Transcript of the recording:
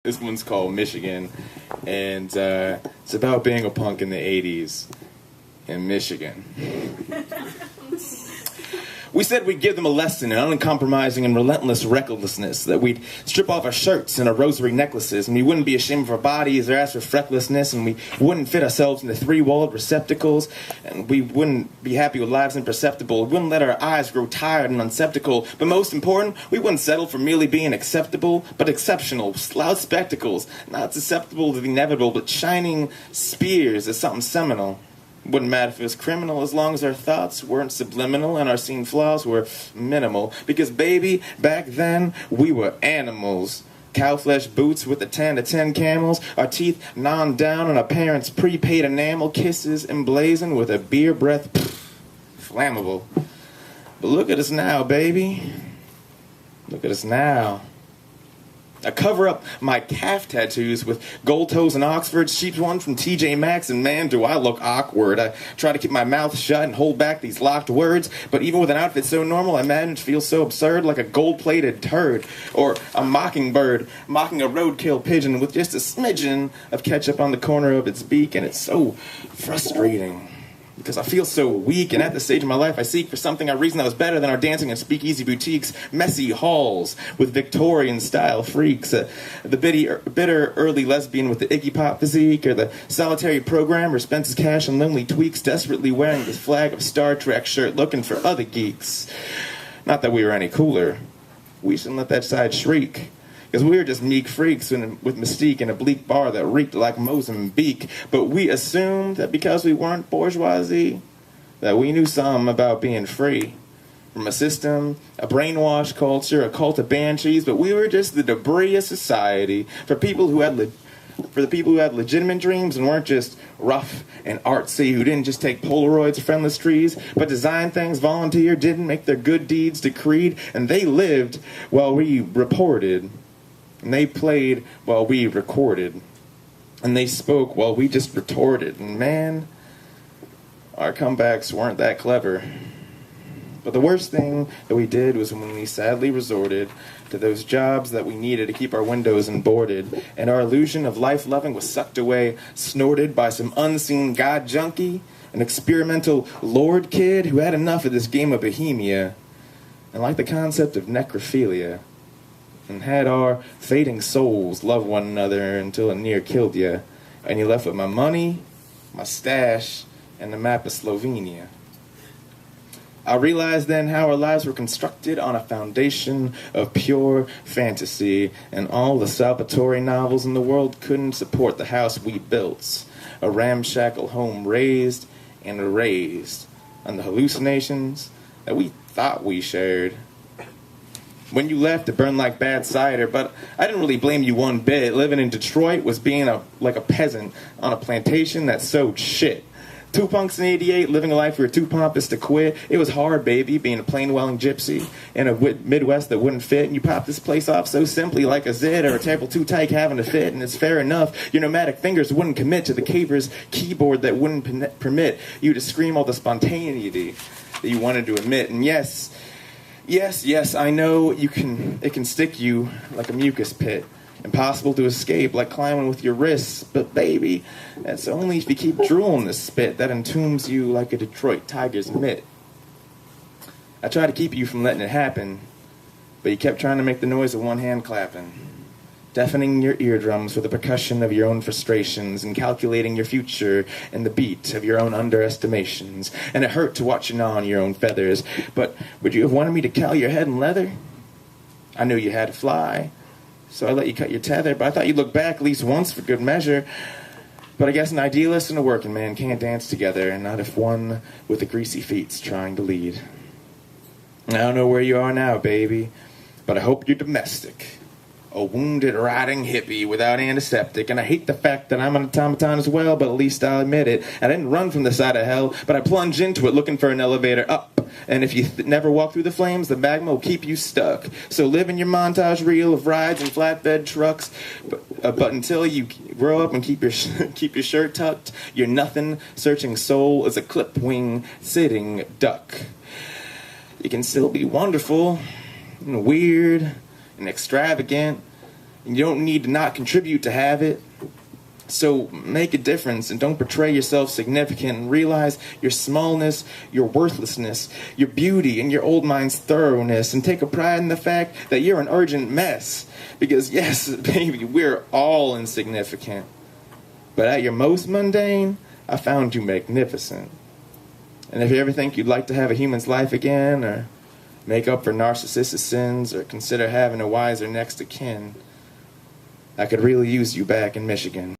This one's called Michigan, and it's about being a punk in the 80s in Michigan. We said we'd give them a lesson in uncompromising and relentless recklessness, that we'd strip off our shirts and our rosary necklaces, and we wouldn't be ashamed of our bodies or ask for frecklessness, and we wouldn't fit ourselves into three-walled receptacles, and we wouldn't be happy with lives imperceptible. We wouldn't let our eyes grow tired and unceptical, but most important, we wouldn't settle for merely being acceptable, but exceptional, loud spectacles, not susceptible to the inevitable, but shining spears as something seminal. Wouldn't matter if it was criminal as long as our thoughts weren't subliminal and our seen flaws were minimal. Because, baby, back then, we were animals. Cow-flesh boots with the 10 to 10 camels, our teeth gnawed down on our parents' prepaid enamel, kisses emblazoned with a beer breath, flammable. But look at us now, baby. Look at us now. I cover up my calf tattoos with gold toes and Oxford, sheep's one from TJ Maxx, and man, do I look awkward. I try to keep my mouth shut and hold back these locked words, but even with an outfit so normal, I manage to feel so absurd, like a gold-plated turd, or a mockingbird mocking a roadkill pigeon with just a smidgen of ketchup on the corner of its beak, and it's so frustrating. Because I feel so weak, and at this stage of my life, I seek for something I reason that was better than our dancing and speakeasy boutiques, messy halls with Victorian-style freaks, the bitter early lesbian with the Iggy Pop physique, or the solitary programmer spends his cash on lonely tweaks, desperately wearing his flag of Star Trek shirt, looking for other geeks. Not that we were any cooler. We shouldn't let that side shriek. Because we were just meek freaks with mystique in a bleak bar that reeked like Mozambique. But we assumed that because we weren't bourgeoisie, that we knew something about being free. From a system, a brainwashed culture, a cult of banshees, but we were just the debris of society for the people who had legitimate dreams and weren't just rough and artsy, who didn't just take Polaroids of friendless trees, but designed things, volunteered, didn't make their good deeds decreed, and they lived while we reported. And they played while we recorded. And they spoke while we just retorted. And man, our comebacks weren't that clever. But the worst thing that we did was when we sadly resorted to those jobs that we needed to keep our windows and boarded. And our illusion of life-loving was sucked away, snorted by some unseen god junkie, an experimental lord kid who had enough of this game of bohemia. And like the concept of necrophilia, and had our fading souls love one another until it near killed you, and you left with my money, my stash, and the map of Slovenia. I realized then how our lives were constructed on a foundation of pure fantasy, and all the Salvatore novels in the world couldn't support the house we built, a ramshackle home raised and erased on the hallucinations that we thought we shared. When you left, it burned like bad cider, but I didn't really blame you one bit. Living in Detroit was being like a peasant on a plantation that sowed shit. Two punks in 88, living a life we were too pompous to quit. It was hard, baby, being a plain-welling gypsy in a Midwest that wouldn't fit. And you popped this place off so simply like a zit or a table too tight having to fit. And it's fair enough, your nomadic fingers wouldn't commit to the caver's keyboard that wouldn't permit you to scream all the spontaneity that you wanted to admit. And yes, I know it can stick you like a mucus pit. Impossible to escape, like climbing with your wrists. But baby, that's only if you keep drooling the spit that entombs you like a Detroit Tigers mitt. I tried to keep you from letting it happen, but you kept trying to make the noise of one hand clapping, deafening your eardrums with the percussion of your own frustrations and calculating your future and the beat of your own underestimations. And it hurt to watch you gnaw on your own feathers. But would you have wanted me to cowl your head in leather? I knew you had to fly, so I let you cut your tether, but I thought you'd look back at least once for good measure. But I guess an idealist and a working man can't dance together, and not if one with the greasy feet's trying to lead. I don't know where you are now, baby, but I hope you're domestic. A wounded, rotting hippie without antiseptic. And I hate the fact that I'm an automaton as well, but at least I'll admit it. I didn't run from the side of hell, but I plunged into it looking for an elevator up. And if you never walk through the flames, the magma will keep you stuck. So live in your montage reel of rides and flatbed trucks, but until you grow up and keep your shirt tucked, your nothing searching soul is a clip wing sitting duck. You can still be wonderful and weird and extravagant. You don't need to not contribute to have it. So make a difference and don't portray yourself significant, and realize your smallness, your worthlessness, your beauty, and your old mind's thoroughness, and take a pride in the fact that you're an urgent mess. Because yes, baby, we're all insignificant. But at your most mundane, I found you magnificent. And if you ever think you'd like to have a human's life again, or make up for narcissistic sins, or consider having a wiser next of kin, I could really use you back in Michigan.